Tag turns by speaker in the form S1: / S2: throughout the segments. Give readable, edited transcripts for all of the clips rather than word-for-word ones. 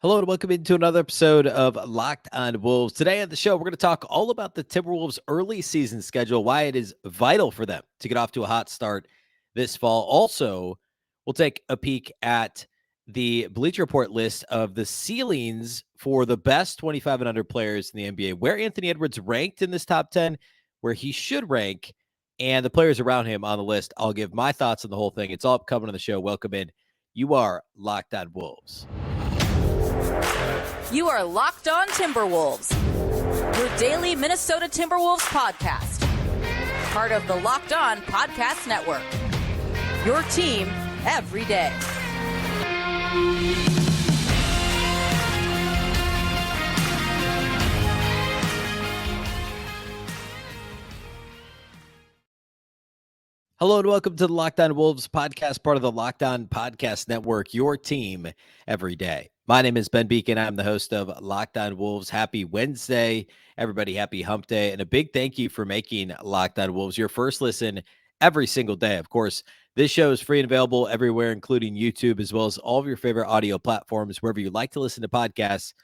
S1: Hello and welcome into another episode of Locked on Wolves. Today on the show, we're going to talk all about the Timberwolves' early season schedule, why it is vital for them to get off to a hot start this fall. Also, we'll take a peek at the Bleacher Report list of the ceilings for the best 25 and under players in the NBA, where Anthony Edwards ranked in this top 10, where he should rank, and the players around him on the list. I'll give my thoughts on the whole thing. It's all upcoming on the show. Welcome in. You are Locked on Wolves.
S2: You are Locked On Timberwolves, your daily Minnesota Timberwolves podcast. Part of the Locked On Podcast Network. Your team every day.
S1: Hello and welcome to the Locked On Wolves podcast, part of the Locked On Podcast Network, your team every day. My name is Ben Beecken. I'm the host of Locked On Wolves. Happy Wednesday, everybody. Happy hump day. And a big thank you for making Locked On Wolves your first listen every single day. Of course, this show is free and available everywhere, including YouTube, as well as all of your favorite audio platforms. Wherever you like to listen to podcasts,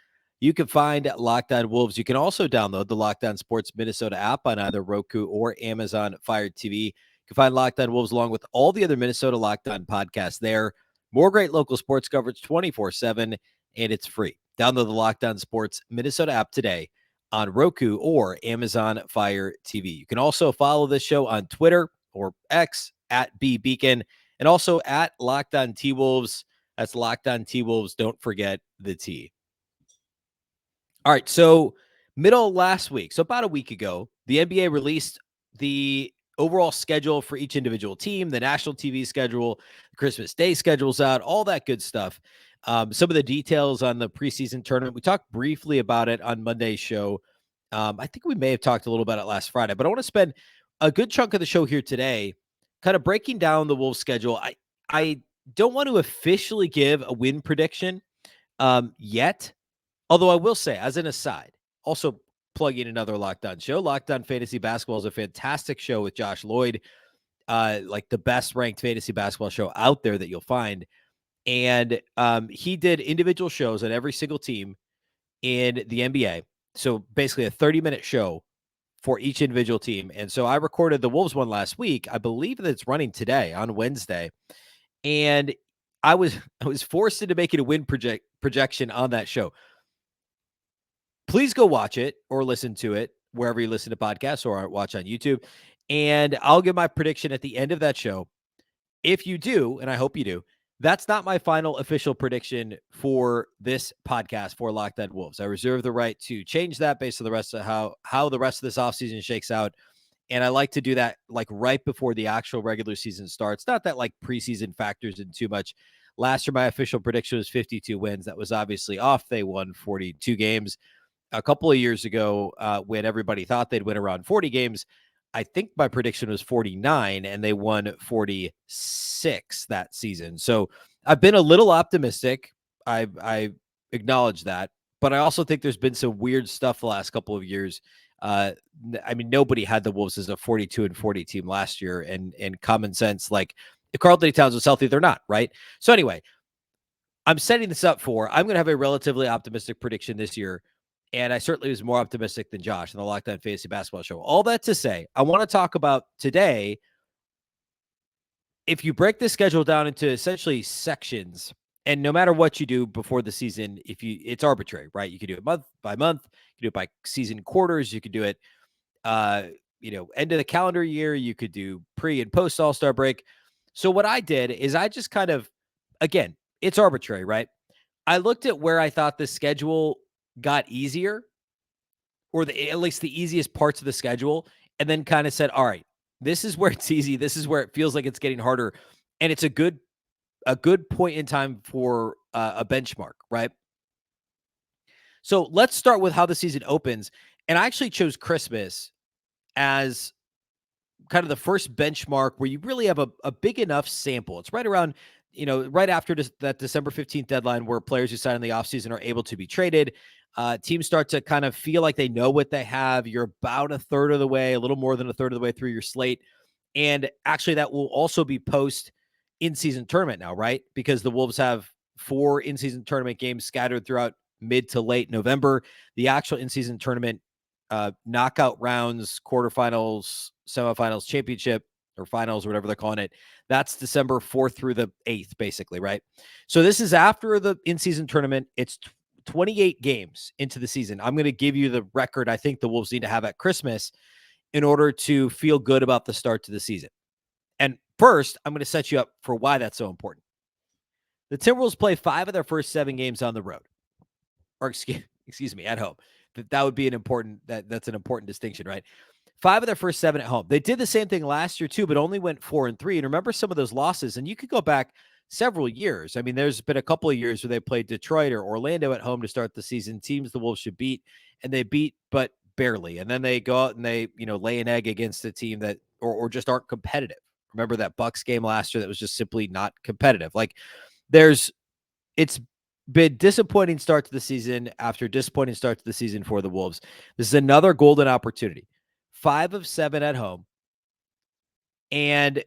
S1: you can find Locked On Wolves. You can also download the Locked On Sports Minnesota app on either Roku or Amazon Fire TV. You can find Locked On Wolves along with all the other Minnesota Locked On podcasts there. More great local sports coverage 24/7, and it's free. Download the Locked On Sports Minnesota app today on Roku or Amazon Fire TV. You can also follow this show on Twitter or X at Beecken and also at Locked On T-Wolves. That's Locked On T-Wolves. Don't forget the T. All right, so middle last week, so about a week ago, the NBA released the overall schedule for each individual team, the national TV schedule, the Christmas Day schedule's out, all that good stuff. Some of the details on the preseason tournament. We talked briefly about it on Monday's show. I think we may have talked a little about it last Friday, but I want to spend a good chunk of the show here today kind of breaking down the Wolves schedule. I don't want to officially give a win prediction yet, although I will say, as an aside, also plug in another Locked On show. Locked On Fantasy Basketball is a fantastic show with Josh Lloyd, like the best ranked fantasy basketball show out there that you'll find. And he did individual shows on every single team in the NBA. So basically a 30-minute show for each individual team. And so I recorded the Wolves one last week. I believe that it's running today on Wednesday. And I was forced into making a win projection on that show. Please go watch it or listen to it wherever you listen to podcasts or watch on YouTube. And I'll give my prediction at the end of that show. If you do, and I hope you do, that's not my final official prediction for this podcast for Locked On Wolves. I reserve the right to change that based on the rest of how the rest of this offseason shakes out. And I like to do that like right before the actual regular season starts. Not that like preseason factors in too much. Last year, my official prediction was 52 wins. That was obviously off. They won 42 games. A couple of years ago, when everybody thought they'd win around 40 games, I think my prediction was 49, and they won 46 that season. So I've been a little optimistic. I acknowledge that, but I also think there's been some weird stuff the last couple of years. I mean, nobody had the Wolves as a 42-40 team last year, and common sense, like if Karl-Anthony Towns was healthy, they're not, right? So anyway, I'm setting this up I'm going to have a relatively optimistic prediction this year. And I certainly was more optimistic than Josh in the Locked On Fantasy Basketball show. All that to say, I want to talk about today, if you break the schedule down into essentially sections, and no matter what you do before the season, it's arbitrary, right? You can do it month by month, you can do it by season quarters, you could do it, end of the calendar year, you could do pre and post All-Star break. So what I did is I just kind of, again, it's arbitrary, right? I looked at where I thought the schedule got easier, or at least the easiest parts of the schedule, and then kind of said, all right, this is where it's easy. This is where it feels like it's getting harder. And it's a good point in time for a benchmark, right? So let's start with how the season opens. And I actually chose Christmas as kind of the first benchmark where you really have a big enough sample. It's right around, right after that December 15th deadline where players who sign in the offseason are able to be traded. Teams start to kind of feel like they know what they have. You're about a third of the way, a little more than a third of the way through your slate. And actually that will also be post in-season tournament now, right? Because the Wolves have 4 in-season tournament games scattered throughout mid to late November. The actual in-season tournament knockout rounds, quarterfinals, semifinals, championship, or finals, or whatever they're calling it, that's December 4th through the 8th, basically, right? So this is after the in-season tournament. It's 28 games into the season. I'm going to give you the record I think the Wolves need to have at Christmas in order to feel good about the start to the season. And first, I'm going to set you up for why that's so important. The Timberwolves play 5 of their first 7 games on the road, or excuse me, at home. That would be an important, that's an important distinction, right? 5 of their first 7 at home. They did the same thing last year too, but only went 4-3. And remember some of those losses, and you could go back several years. I mean, there's been a couple of years where they played Detroit or Orlando at home to start the season, teams the Wolves should beat, and they beat, but barely. And then they go out and they, lay an egg against a team that, or just aren't competitive. Remember that Bucks game last year that was just simply not competitive. Like it's been disappointing start to the season after disappointing start to the season for the Wolves. This is another golden opportunity. 5 of 7 at home, and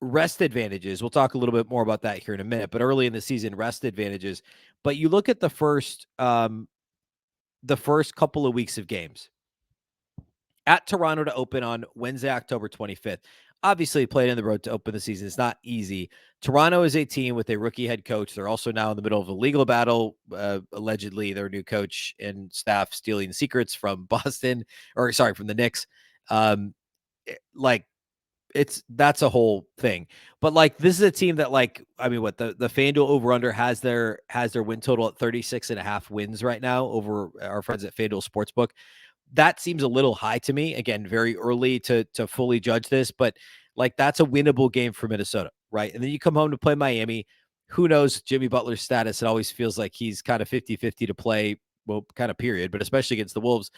S1: rest advantages. We'll talk a little bit more about that here in a minute, but early in the season, rest advantages. But you look at the first couple of weeks of games. At Toronto to open on Wednesday, October 25th. Obviously, playing on the road to open the season is not easy. Toronto is a team with a rookie head coach. They're also now in the middle of a legal battle. Allegedly, their new coach and staff stealing secrets from Boston, from the Knicks. That's a whole thing. But this is a team that the FanDuel over-under has their win total at 36.5 wins right now over our friends at FanDuel Sportsbook. That seems a little high to me. Again, very early to fully judge this, but that's a winnable game for Minnesota, right? And then you come home to play Miami. Who knows Jimmy Butler's status? It always feels like he's kind of 50-50 to play, well, kind of period, but especially against the Wolves.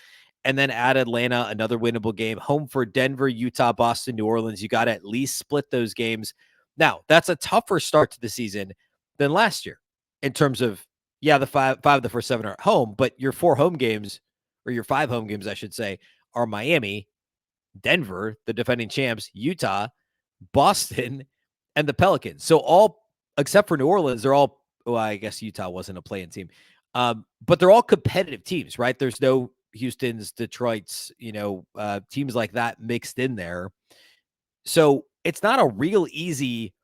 S1: And then at Atlanta, another winnable game. Home for Denver, Utah, Boston, New Orleans. You got to at least split those games. Now, that's a tougher start to the season than last year in terms of, the five of the first 7 are at home, but your 4 home games, or your 5 home games, I should say, are Miami, Denver, the defending champs, Utah, Boston, and the Pelicans. So all, except for New Orleans, they're all, I guess Utah wasn't a play-in team. But they're all competitive teams, right? There's no Houston's, Detroit's, teams like that mixed in there. So it's not a real easy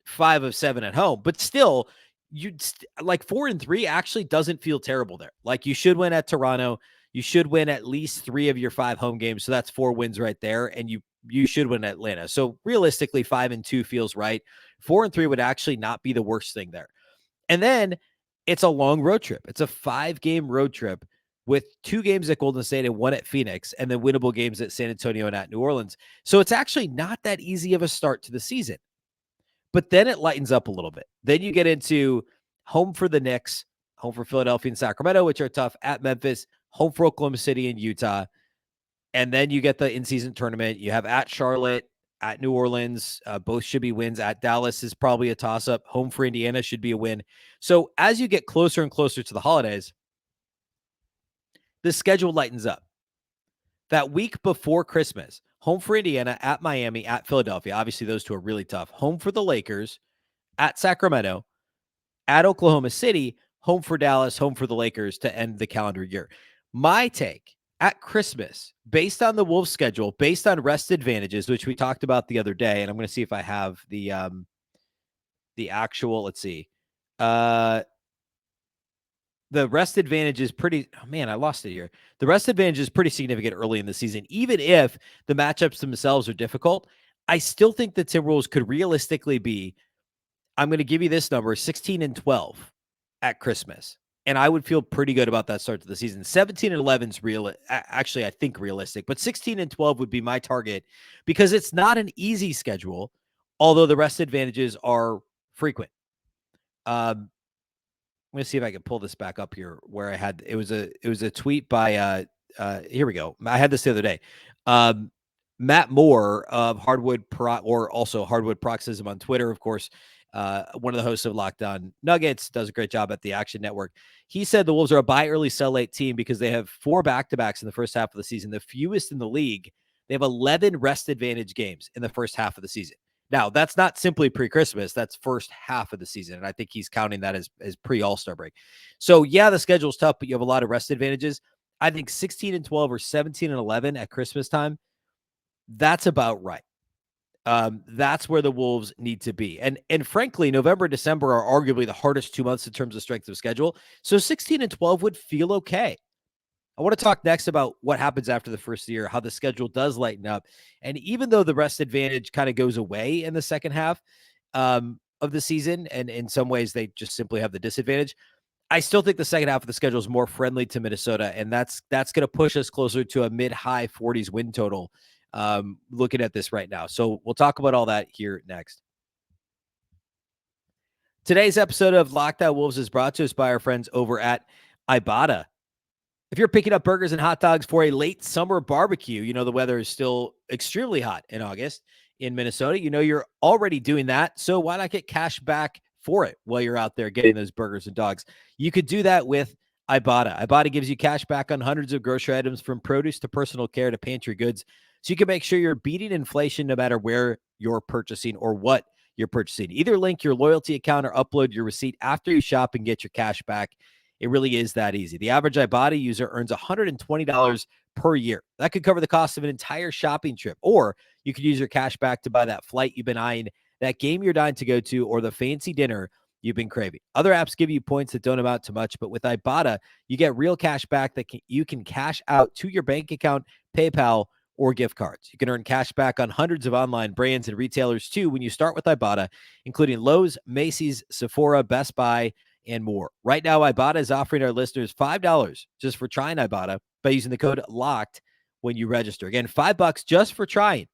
S1: 5 of 7 at home, but still, 4-3 actually doesn't feel terrible there. You should win at Toronto. You should win at least 3 of your 5 home games. So that's 4 wins right there. And you should win Atlanta. So realistically, 5-2 feels right. 4-3 would actually not be the worst thing there. And then it's a long road trip. It's a 5-game road trip with 2 games at Golden State and 1 at Phoenix, and then winnable games at San Antonio and at New Orleans. So it's actually not that easy of a start to the season. But then it lightens up a little bit. Then you get into home for the Knicks, home for Philadelphia and Sacramento, which are tough, at Memphis, home for Oklahoma City and Utah. And then you get the in-season tournament. You have at Charlotte, at New Orleans. Both should be wins. At Dallas is probably a toss-up. Home for Indiana should be a win. So as you get closer and closer to the holidays, the schedule lightens up. That week before Christmas, home for Indiana, at Miami, at Philadelphia. Obviously, those 2 are really tough. Home for the Lakers, at Sacramento, at Oklahoma City, home for Dallas, home for the Lakers to end the calendar year. My take at Christmas, based on the Wolves schedule, based on rest advantages, which we talked about the other day, and I'm going to see if I have the actual, let's see. The rest advantage is pretty, I lost it here. The rest advantage is pretty significant early in the season. Even if the matchups themselves are difficult, I still think the Timberwolves could realistically be, I'm going to give you this number, 16-12 at Christmas. And I would feel pretty good about that start to the season. 17-11 is real. Actually, I think realistic, but 16-12 would be my target because it's not an easy schedule, although the rest advantages are frequent. I'm going to see if I can pull this back up here where I had, it was a tweet by, here we go. I had this the other day. Matt Moore of Hardwood Paroxysm on Twitter, of course, one of the hosts of Locked On Nuggets, does a great job at the Action Network. He said the Wolves are a buy early, sell late team because they have 4 back-to-backs in the first half of the season, the fewest in the league. They have 11 rest advantage games in the first half of the season. Now, that's not simply pre-Christmas. That's first half of the season. And I think he's counting that as pre-All-Star break. So, yeah, the schedule's tough, but you have a lot of rest advantages. I think 16-12 or 17-11 at Christmas time, that's about right. That's where the Wolves need to be. And frankly, November, December are arguably the hardest 2 months in terms of strength of schedule. So 16-12 would feel okay. I want to talk next about what happens after the first year, how the schedule does lighten up. And even though the rest advantage kind of goes away in the second half of the season, and in some ways they just simply have the disadvantage, I still think the second half of the schedule is more friendly to Minnesota, and that's going to push us closer to a mid-high 40s win total looking at this right now. So we'll talk about all that here next. Today's episode of Locked On Wolves is brought to us by our friends over at Ibotta. If you're picking up burgers and hot dogs for a late summer barbecue, you know the weather is still extremely hot in August in Minnesota. You know you're already doing that, so why not get cash back for it while you're out there getting those burgers and dogs? You could do that with Ibotta. Ibotta gives you cash back on hundreds of grocery items from produce to personal care to pantry goods, so you can make sure you're beating inflation no matter where you're purchasing or what you're purchasing. Either link your loyalty account or upload your receipt after you shop and get your cash back. It really is that easy. The average Ibotta user earns $120 per year. That could cover the cost of an entire shopping trip. Or you could use your cash back to buy that flight you've been eyeing, that game you're dying to go to, or the fancy dinner you've been craving. Other apps give you points that don't amount to much, but with Ibotta, you get real cash back that you can cash out to your bank account, PayPal, or gift cards. You can earn cash back on hundreds of online brands and retailers too when you start with Ibotta, including Lowe's, Macy's, Sephora, Best Buy, and more. Right now, Ibotta is offering our listeners $5 just for trying Ibotta by using the code LOCKED when you register. Again, $5 just for trying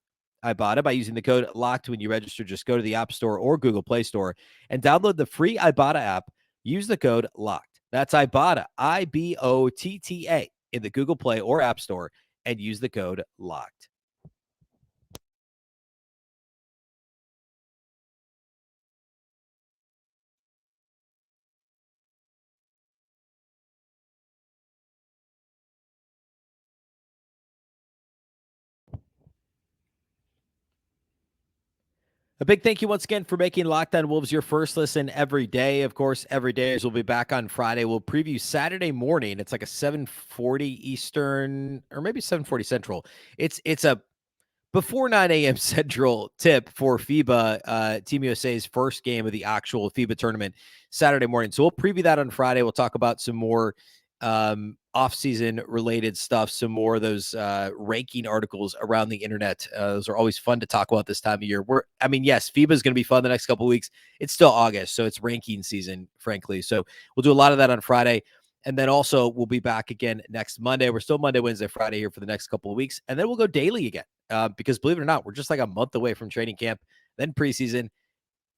S1: Ibotta by using the code LOCKED when you register. Just go to the App Store or Google Play Store and download the free Ibotta app. Use the code LOCKED. That's Ibotta, Ibotta, in the Google Play or App Store, and use the code LOCKED. A big thank you once again for making Locked On Wolves your first listen every day. Of course, every day as we'll be back on Friday. We'll preview Saturday morning. It's like a 7:40 Eastern or maybe 7:40 Central. It's a before 9 a.m. Central tip for FIBA, Team USA's first game of the actual FIBA tournament Saturday morning. So we'll preview that on Friday. We'll talk about some more off-season related stuff, some more of those ranking articles around the internet. Those are always fun to talk about this time of year. Yes, FIBA is going to be fun the next couple of weeks. It's still August, so it's ranking season, frankly. So we'll do a lot of that on Friday. And then also we'll be back again next Monday. We're still Monday, Wednesday, Friday here for the next couple of weeks. And then we'll go daily again because believe it or not, we're just like a month away from training camp, then preseason.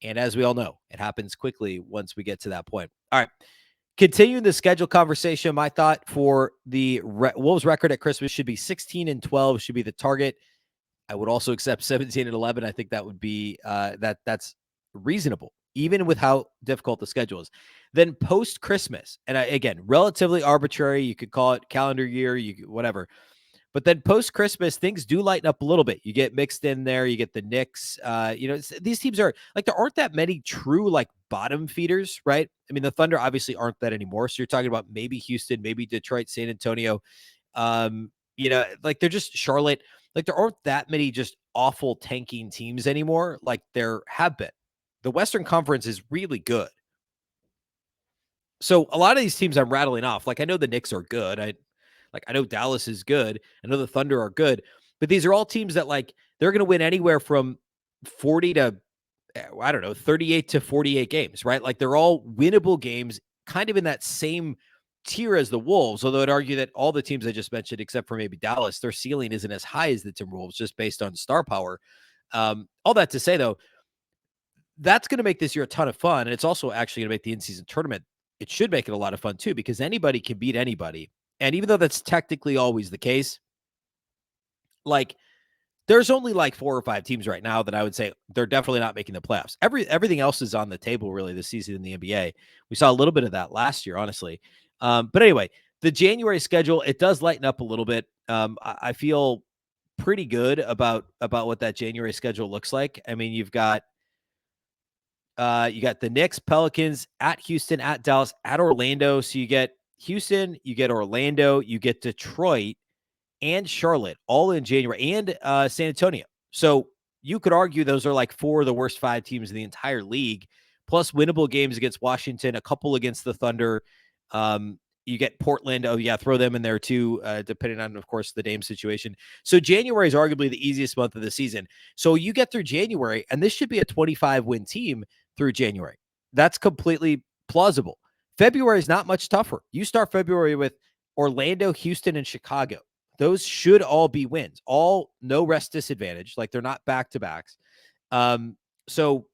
S1: And as we all know, it happens quickly once we get to that point. All right. Continuing the schedule conversation, my thought for the Wolves record at Christmas should be 16-12 should be the target. I would also accept 17-11. I think that would be that's reasonable, even with how difficult the schedule is. Then post Christmas, and again, relatively arbitrary. You could call it calendar year, whatever. But then post Christmas, things do lighten up a little bit. You get mixed in there. You get the Knicks. These teams are like, there aren't that many true like bottom feeders, right? I mean, the Thunder obviously aren't that anymore. So you're talking about maybe Houston, maybe Detroit, San Antonio. Like they're just Charlotte. Like there aren't that many just awful tanking teams anymore. Like there have been. The Western Conference is really good. So a lot of these teams I'm rattling off, like I know the Knicks are good. I know Dallas is good. I know the Thunder are good, but these are all teams that like they're going to win anywhere from 40 to 38 to 48 games, right? Like they're all winnable games, kind of in that same tier as the Wolves. Although I'd argue that all the teams I just mentioned, except for maybe Dallas, their ceiling isn't as high as the Timberwolves, just based on star power. All that to say, though, that's going to make this year a ton of fun, and it's also actually going to make the in-season tournament. It should make it a lot of fun too, because anybody can beat anybody. And even though that's technically always the case, like there's only like 4 or 5 teams right now that I would say they're definitely not making the playoffs. Everything else is on the table really this season in the NBA. We saw a little bit of that last year, honestly. But anyway, the January schedule, it does lighten up a little bit. I feel pretty good about what that January schedule looks like. I mean, you got the Knicks, Pelicans, at Houston, at Dallas, at Orlando. So you get Houston, you get Orlando, you get Detroit and Charlotte all in January, and San Antonio. So you could argue those are like 4 of the worst 5 teams in the entire league, plus winnable games against Washington, a couple against the Thunder. You get Portland. Oh, yeah, throw them in there too, depending on, of course, the Dame situation. So January is arguably the easiest month of the season. So you get through January, and this should be a 25-win team through January. That's completely plausible. February is not much tougher. You start February with Orlando, Houston, and Chicago. Those should all be wins. All no rest disadvantage. Like, they're not back-to-backs. So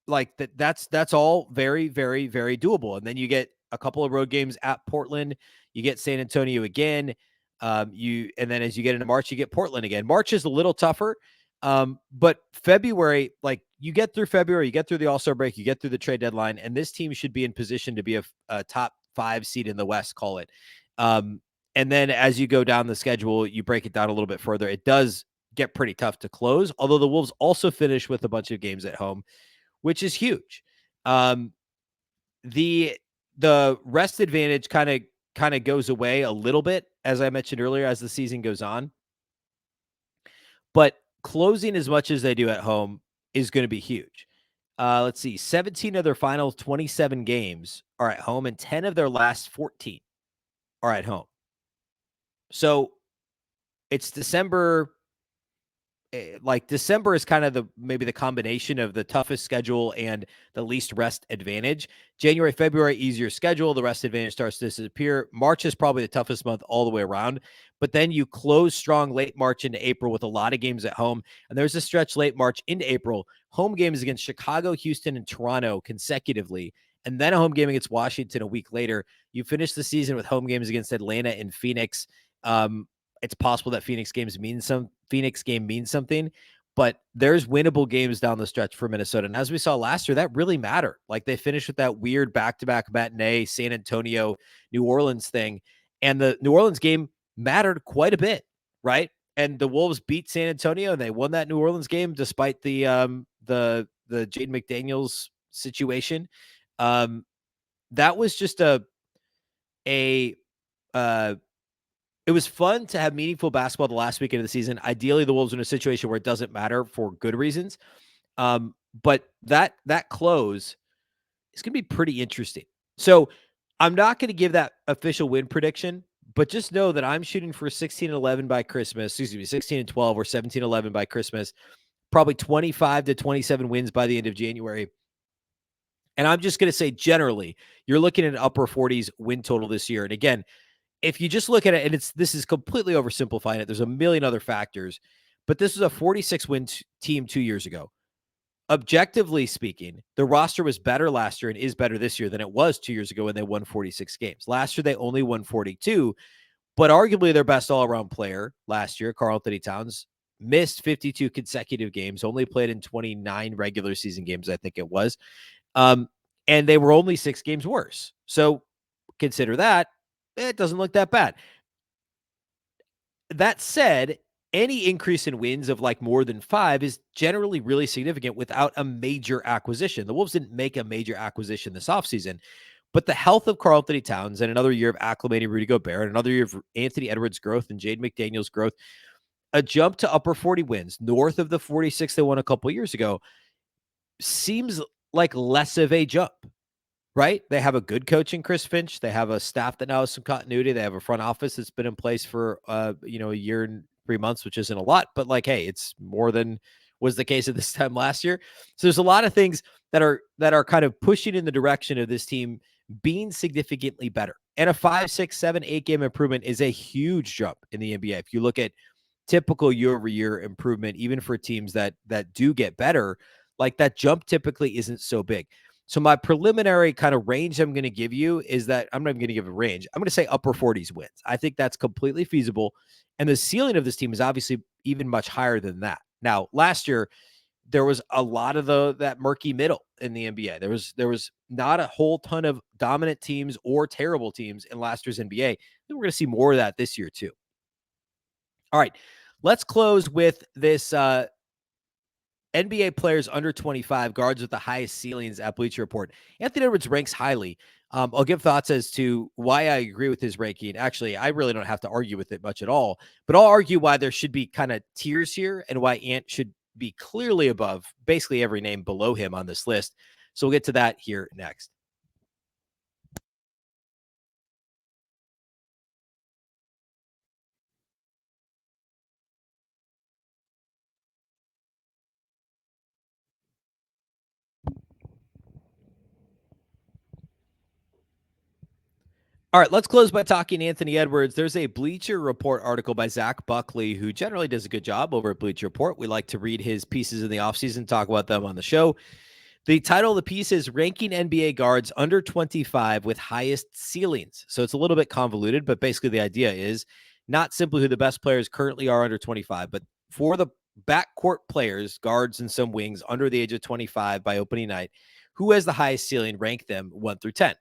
S1: like that's all very, very, very doable. And then you get a couple of road games at Portland. You get San Antonio again. And then as you get into March, you get Portland again. March is a little tougher. But February, like, you get through February, you get through the All-Star break, you get through the trade deadline, and this team should be in position to be a top 5 seed in the West, call it. And then as you go down the schedule, you break it down a little bit further. It does get pretty tough to close, although the Wolves also finish with a bunch of games at home, which is huge. The rest advantage kind of goes away a little bit, as I mentioned earlier, as the season goes on. But closing as much as they do at home is going to be huge. Let's see, 17 of their final 27 games are at home, and 10 of their last 14 are at home. So it's December. Like, December is kind of maybe the combination of the toughest schedule and the least rest advantage. January, February, easier schedule. The rest advantage starts to disappear. March is probably the toughest month all the way around. But then you close strong late March into April with a lot of games at home. And there's a stretch late March into April. Home games against Chicago, Houston, and Toronto consecutively. And then a home game against Washington a week later. You finish the season with home games against Atlanta and Phoenix. It's possible that Phoenix game means something, but there's winnable games down the stretch for Minnesota. And as we saw last year, that really mattered. Like, they finished with that weird back-to-back matinee San Antonio, New Orleans thing. And the New Orleans game mattered quite a bit, right? And the Wolves beat San Antonio, and they won that New Orleans game despite the Jaden McDaniels situation. That was just it was fun to have meaningful basketball the last weekend of the season. Ideally, the Wolves are in a situation where it doesn't matter for good reasons. But that close is going to be pretty interesting. So I'm not going to give that official win prediction, but just know that I'm shooting for 16-11 by Christmas. 16-12 or 17-11 by Christmas. Probably 25 to 27 wins by the end of January. And I'm just going to say, generally, you're looking at an upper 40s win total this year. And again, if you just look at it, and this is completely oversimplifying it, there's a million other factors, but this was a 46-win team 2 years ago. Objectively speaking, the roster was better last year and is better this year than it was 2 years ago when they won 46 games. Last year, they only won 42, but arguably their best all-around player last year, Karl-Anthony Towns, missed 52 consecutive games, only played in 29 regular season games, I think it was. And they were only 6 games worse. So consider that. It doesn't look that bad. That said, any increase in wins of like more than 5 is generally really significant without a major acquisition. The Wolves didn't make a major acquisition this offseason, but the health of Karl-Anthony Towns and another year of acclimating Rudy Gobert and another year of Anthony Edwards' growth and Jaden McDaniels' growth, a jump to upper 40 wins north of the 46 they won a couple years ago seems like less of a jump. Right? They have a good coach in Chris Finch. They have a staff that now has some continuity. They have a front office that's been in place for, a year and 3 months, which isn't a lot, but like, hey, it's more than was the case at this time last year. So there's a lot of things that are kind of pushing in the direction of this team being significantly better. And a 5, 6, 7, 8 game improvement is a huge jump in the NBA. If you look at typical year-over-year improvement, even for teams that do get better, like, that jump typically isn't so big. So my preliminary kind of range I'm going to give you is that I'm not even going to give a range. I'm going to say upper 40s wins. I think that's completely feasible. And the ceiling of this team is obviously even much higher than that. Now, last year, there was a lot of that murky middle in the NBA. There was not a whole ton of dominant teams or terrible teams in last year's NBA. I think we're going to see more of that this year too. All right, Let's close with this NBA players under 25, guards with the highest ceilings at Bleacher Report. Anthony Edwards ranks highly. I'll give thoughts as to why I agree with his ranking. Actually, I really don't have to argue with it much at all, but I'll argue why there should be kind of tiers here and why Ant should be clearly above basically every name below him on this list. So we'll get to that here next. All right, let's close by talking Anthony Edwards. There's a Bleacher Report article by Zach Buckley, who generally does a good job over at Bleacher Report. We like to read his pieces in the offseason, talk about them on the show. The title of the piece is Ranking NBA Guards Under 25 with Highest Ceilings. So it's a little bit convoluted, but basically the idea is not simply who the best players currently are under 25, but for the backcourt players, guards and some wings under the age of 25 by opening night, who has the highest ceiling, rank them 1 through 10.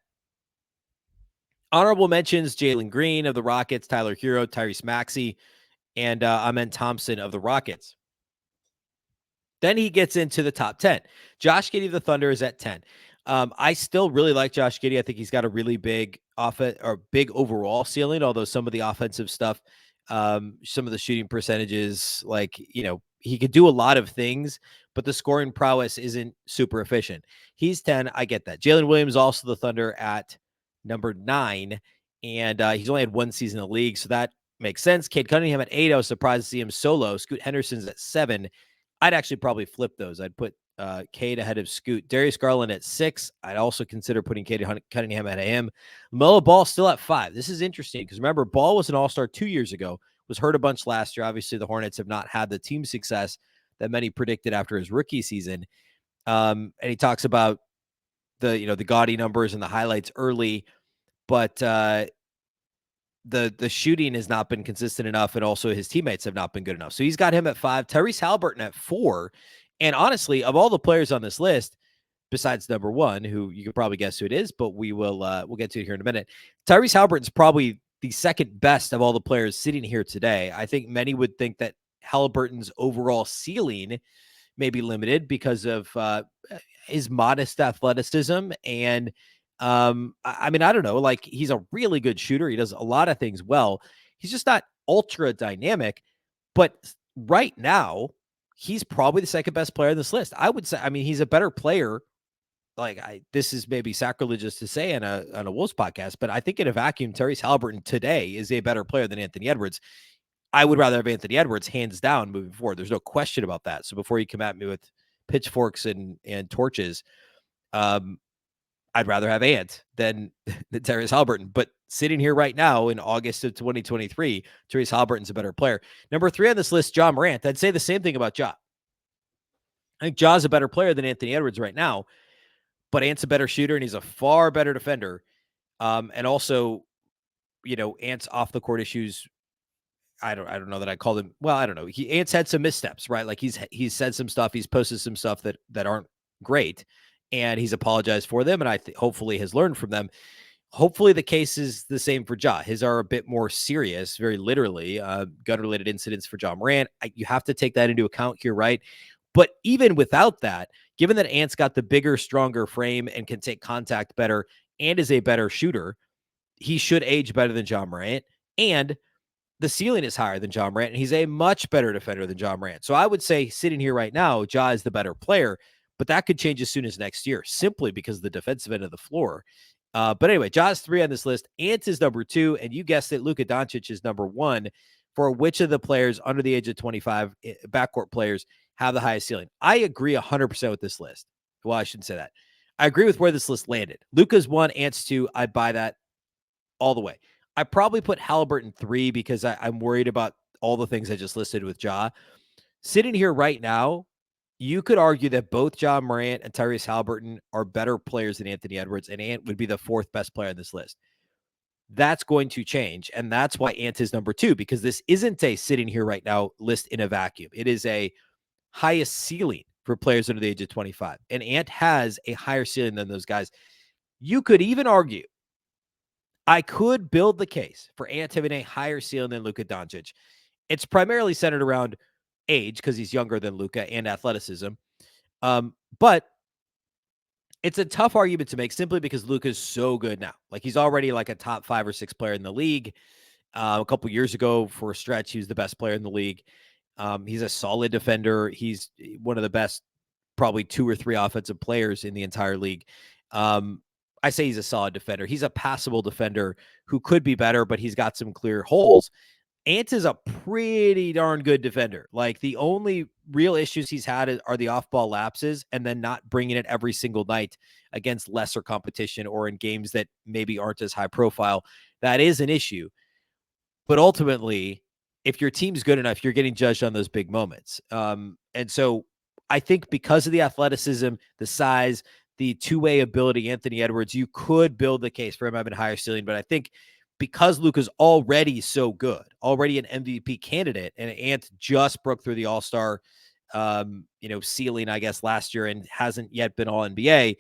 S1: Honorable mentions: Jalen Green of the Rockets, Tyler Hero, Tyrese Maxey, and Amen Thompson of the Rockets. Then he gets into the top 10. Josh Giddey of the Thunder is at 10. I still really like Josh Giddey. I think he's got a really big big overall ceiling, although some of the offensive stuff, some of the shooting percentages, he could do a lot of things, but the scoring prowess isn't super efficient. He's 10. I get that. Jalen Williams, also the Thunder, at number 9, and he's only had one season in the league, so that makes sense. Cade Cunningham at 8. I was surprised to see him solo. Scoot Henderson's at 7. I'd actually probably flip those. I'd put Cade ahead of Scoot. Darius Garland at 6. I'd also consider putting Cade Cunningham ahead of him. LaMelo Ball still at 5. This is interesting because remember, Ball was an all-star 2 years ago, was hurt a bunch last year. Obviously, the Hornets have not had the team success that many predicted after his rookie season. And he talks about the gaudy numbers and the highlights early, but the shooting has not been consistent enough, and also his teammates have not been good enough. So he's got him at 5. Tyrese Haliburton at 4. And honestly, of all the players on this list, besides number 1, who you could probably guess who it is, but we'll get to it here in a minute. Tyrese Haliburton's probably the second best of all the players sitting here today. I think many would think that Haliburton's overall ceiling may be limited because of his modest athleticism. And I mean, I don't know, he's a really good shooter. He does a lot of things well. He's just not ultra dynamic, but right now he's probably the second best player on this list. I would say, I mean, he's a better player. This is maybe sacrilegious to say on a Wolves podcast, but I think in a vacuum, Tyrese Haliburton today is a better player than Anthony Edwards. I would rather have Anthony Edwards hands down moving forward. There's no question about that. So before you come at me with pitchforks and torches, I'd rather have Ant than Tyrese Haliburton. But sitting here right now in August of 2023, Tyrese Haliburton's a better player. Number 3 on this list, Ja Morant. I'd say the same thing about Ja. I think Ja's a better player than Anthony Edwards right now, but Ant's a better shooter and he's a far better defender. And also, Ant's off the court issues, I don't know that I called him. Well, I don't know. Ant's had some missteps, right? Like he's said some stuff, he's posted some stuff that aren't great, and he's apologized for them, and hopefully has learned from them. Hopefully the case is the same for Ja. His are a bit more serious, very literally, gun-related incidents for Ja Morant. You have to take that into account here, right? But even without that, given that Ant's got the bigger, stronger frame and can take contact better and is a better shooter, he should age better than Ja Morant. And the ceiling is higher than Ja Morant, and he's a much better defender than Ja Morant. So I would say sitting here right now, Ja is the better player, but that could change as soon as next year, simply because of the defensive end of the floor. But anyway, Ja's 3 on this list. Ant is number 2, and you guessed it, Luka Doncic is number 1 for which of the players under the age of 25, backcourt players, have the highest ceiling. I agree 100% with this list. Well, I shouldn't say that. I agree with where this list landed. Luka's 1, Ant's 2. I buy that all the way. I probably put Haliburton 3 because I'm worried about all the things I just listed with Ja. Sitting here right now, you could argue that both Ja Morant and Tyrese Haliburton are better players than Anthony Edwards, and Ant would be the 4th best player on this list. That's going to change, and that's why Ant is number 2, because this isn't a sitting here right now list in a vacuum. It is a highest ceiling for players under the age of 25, and Ant has a higher ceiling than those guys. You could even argue, I could build the case for Ant having a higher ceiling than Luka Doncic, It's primarily centered around age because he's younger than Luka and athleticism. But it's a tough argument to make simply because Luka's so good now. Like he's already like a top 5 or 6 player in the league. A couple years ago for a stretch, he was the best player in the league. He's a solid defender. He's one of the best, probably 2 or 3 offensive players in the entire league. I say he's a solid defender. He's a passable defender who could be better, but he's got some clear holes. Ant is a pretty darn good defender. Like the only real issues he's had are the off-ball lapses and then not bringing it every single night against lesser competition or in games that maybe aren't as high profile. That is an issue. But ultimately, if your team's good enough, you're getting judged on those big moments. And so I think because of the athleticism, the size, the two-way ability, Anthony Edwards, you could build the case for him having a higher ceiling. But I think because Luka's already so good, already an MVP candidate, and Ant just broke through the All-Star ceiling, I guess, last year and hasn't yet been all NBA,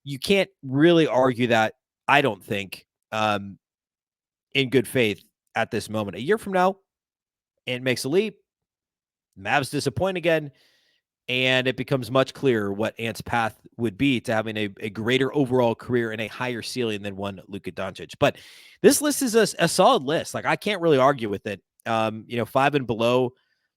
S1: you can't really argue that, I don't think, in good faith at this moment. A year from now, Ant makes a leap, Mavs disappoint again, and it becomes much clearer what Ant's path would be to having a greater overall career and a higher ceiling than one Luka Doncic. But this list is a solid list. Like I can't really argue with it. 5 and below,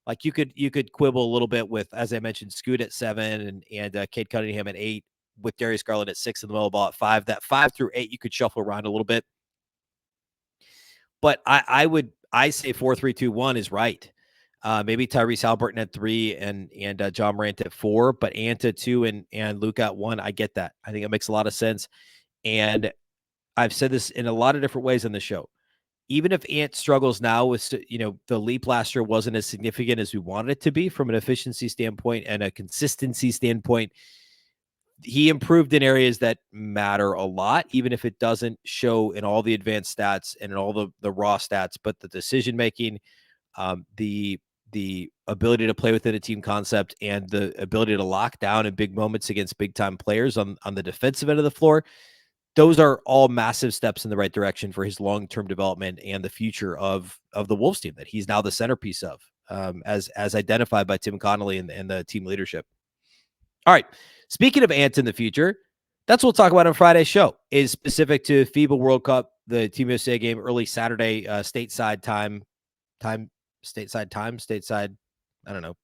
S1: like you could quibble a little bit with, as I mentioned, Scoot at 7 and Cade Cunningham at 8, with Darius Garland at 6 and the ball at 5. That 5 through 8 you could shuffle around a little bit. But I say 4-3-2-1 is right. Maybe Tyrese Haliburton at 3 and John Morant at 4, but Ant at 2 and Luka at 1. I get that. I think it makes a lot of sense. And I've said this in a lot of different ways on the show. Even if Ant struggles now with, the leap last year wasn't as significant as we wanted it to be from an efficiency standpoint and a consistency standpoint, he improved in areas that matter a lot, even if it doesn't show in all the advanced stats and in all the raw stats, but the decision-making, the ability to play within a team concept and the ability to lock down in big moments against big time players on the defensive end of the floor. Those are all massive steps in the right direction for his long-term development and the future of the Wolves team that he's now the centerpiece of, as identified by Tim Connolly and the team leadership. All right. Speaking of Ant in the future, that's what we'll talk about on Friday's show, is specific to FIBA World Cup, the Team USA game early Saturday, stateside, I don't know.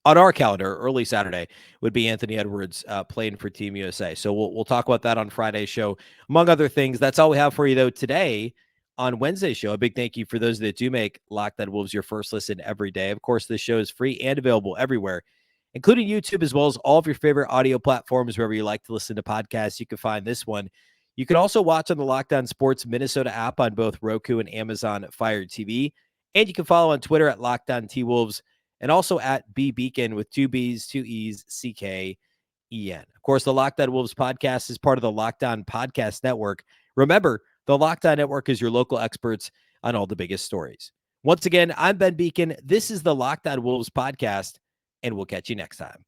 S1: On our calendar, early Saturday would be Anthony Edwards playing for Team USA. So we'll talk about that on Friday's show, among other things. That's all we have for you, though, today on Wednesday's show. A big thank you for those that do make Locked On Wolves your first listen every day. Of course, this show is free and available everywhere, including YouTube, as well as all of your favorite audio platforms. Wherever you like to listen to podcasts, you can find this one. You can also watch on the Locked On Sports Minnesota app on both Roku and Amazon Fire TV. And you can follow on Twitter at Locked On T-Wolves and also at Beecken with 2 B's, 2 E's, C-K-E-N. Of course, the Locked On Wolves podcast is part of the Locked On Podcast Network. Remember, the Locked On Network is your local experts on all the biggest stories. Once again, I'm Ben Beecken. This is the Locked On Wolves podcast, and we'll catch you next time.